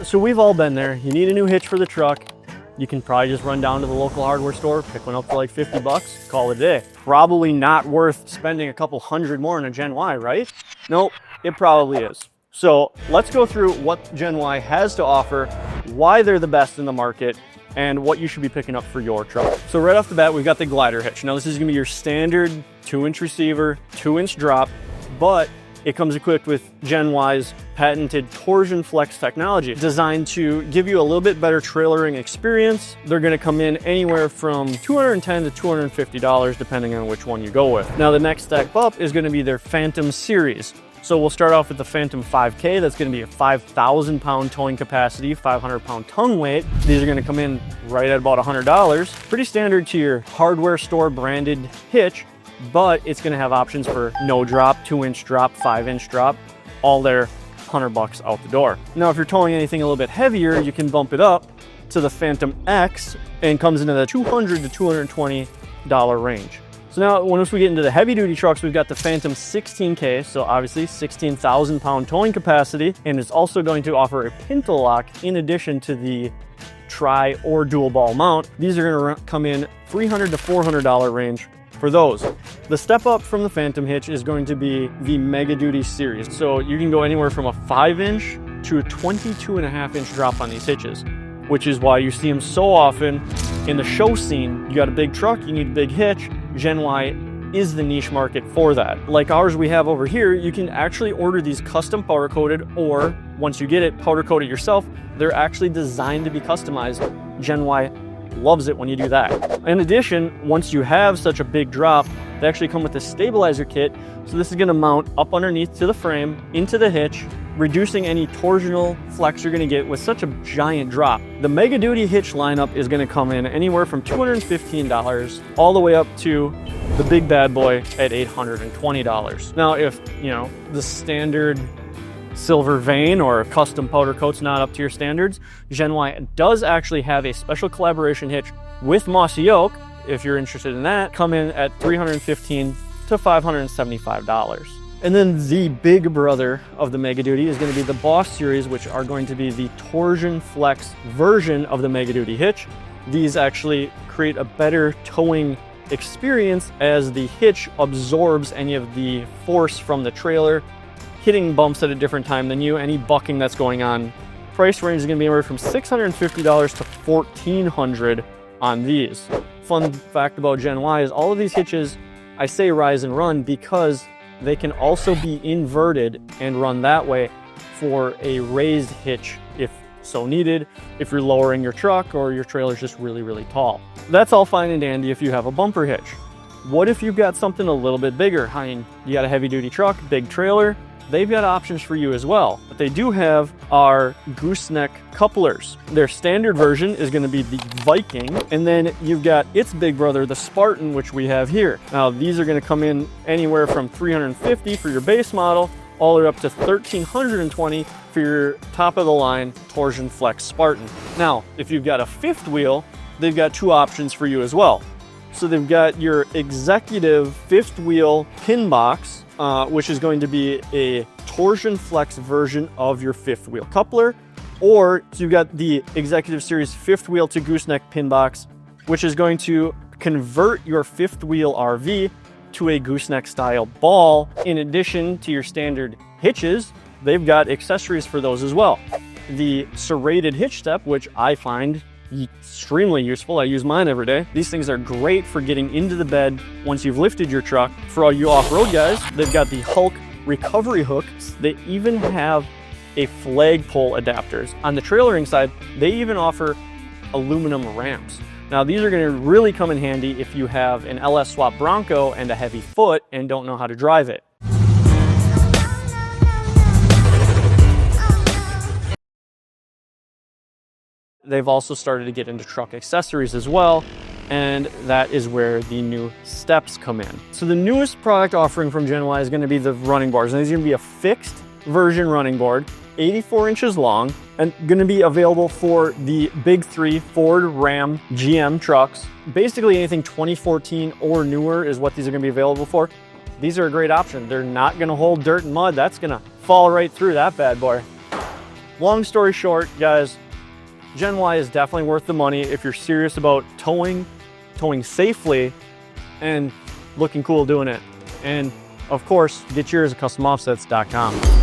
So we've all been there. You need a new hitch for the truck. You can probably just run down to the local hardware store, pick one up for like 50 bucks, call it a day. Probably not worth spending a couple hundred more on a Gen Y, right? Nope, it probably is. So let's go through what Gen Y has to offer, why they're the best in the market, and what you should be picking up for your truck. So right off the bat, we've got the Glyder Hitch. Now this is gonna be your standard 2-inch receiver, 2-inch drop, but it comes equipped with Gen Y's patented torsion flex technology, designed to give you a little bit better trailering experience. They're gonna come in anywhere from $210 to $250, depending on which one you go with. Now the next step up is gonna be their Phantom series. So we'll start off with the Phantom 5K. That's gonna be a 5,000 pound towing capacity, 500 pound tongue weight. These are gonna come in right at about $100. Pretty standard to your hardware store branded hitch, but it's gonna have options for no drop, 2-inch drop, 5-inch drop, all there, $100 out the door. Now, if you're towing anything a little bit heavier, you can bump it up to the Phantom X and comes into the $200 to $220 range. So now, once we get into the heavy duty trucks, we've got the Phantom 16K, so obviously 16,000 pound towing capacity, and it's also going to offer a pintle lock in addition to the tri or dual ball mount. These are gonna come in $300 to $400 range for those. The step up from the Phantom hitch is going to be the Mega Duty series. So you can go anywhere from a 5-inch to a 22.5-inch drop on these hitches, which is why you see them so often in the show scene. You got a big truck, you need a big hitch. Gen Y is the niche market for that. Like ours we have over here, you can actually order these custom powder coated, or once you get it, powder coat it yourself. They're actually designed to be customized. Gen Y loves it when you do that. In addition, once you have such a big drop, they actually come with a stabilizer kit. So this is gonna mount up underneath to the frame, into the hitch, reducing any torsional flex you're gonna get with such a giant drop. The Mega Duty hitch lineup is gonna come in anywhere from $215 all the way up to the big bad boy at $820. Now, if you know the standard silver vein or custom powder coat's not up to your standards, Gen Y does actually have a special collaboration hitch with Mossy Oak. If you're interested in that, come in at $315 to $575. And then the big brother of the Mega Duty is going to be the Boss series, which are going to be the torsion flex version of the Mega Duty hitch. These actually create a better towing experience as the hitch absorbs any of the force from the trailer, hitting bumps at a different time than you, any bucking that's going on. Price range is going to be anywhere from $650 to $1,400 on these. Fun fact about Gen Y is all of these hitches, I say rise and run because they can also be inverted and run that way for a raised hitch if so needed, if you're lowering your truck or your trailer's just really, really tall. That's all fine and dandy if you have a bumper hitch. What if you've got something a little bit bigger? I mean, you got a heavy duty truck, big trailer, they've got options for you as well. What they do have are Gooseneck Couplers. Their standard version is going to be the Viking, and then you've got its big brother, the Spartan, which we have here. Now, these are going to come in anywhere from $350 for your base model, all the way up to $1,320 for your top of the line Torsion Flex Spartan. Now, if you've got a fifth wheel, they've got two options for you as well. So they've got your executive fifth wheel pin box, which is going to be a torsion flex version of your fifth wheel coupler, or you've got the Executive Series fifth wheel to gooseneck pin box, which is going to convert your fifth wheel RV to a gooseneck style ball. In addition to your standard hitches, they've got accessories for those as well. The serrated hitch step, which I find extremely useful. I use mine every day. These things are great for getting into the bed once you've lifted your truck. For all you off-road guys, they've got the Hulk recovery hooks. They even have a flagpole adapters. On the trailering side, they even offer aluminum ramps. Now these are going to really come in handy if you have an LS swap Bronco and a heavy foot and don't know how to drive it. They've also started to get into truck accessories as well, and that is where the new steps come in. So the newest product offering from Gen Y is going to be the running boards. And these are going to be a fixed version running board, 84 inches long, and going to be available for the big three Ford, Ram, GM trucks. Basically anything 2014 or newer is what these are going to be available for. These are a great option. They're not going to hold dirt and mud. That's going to fall right through that bad boy. long story short, guys, Gen Y is definitely worth the money if you're serious about towing safely, and looking cool doing it. And of course, get yours at customoffsets.com.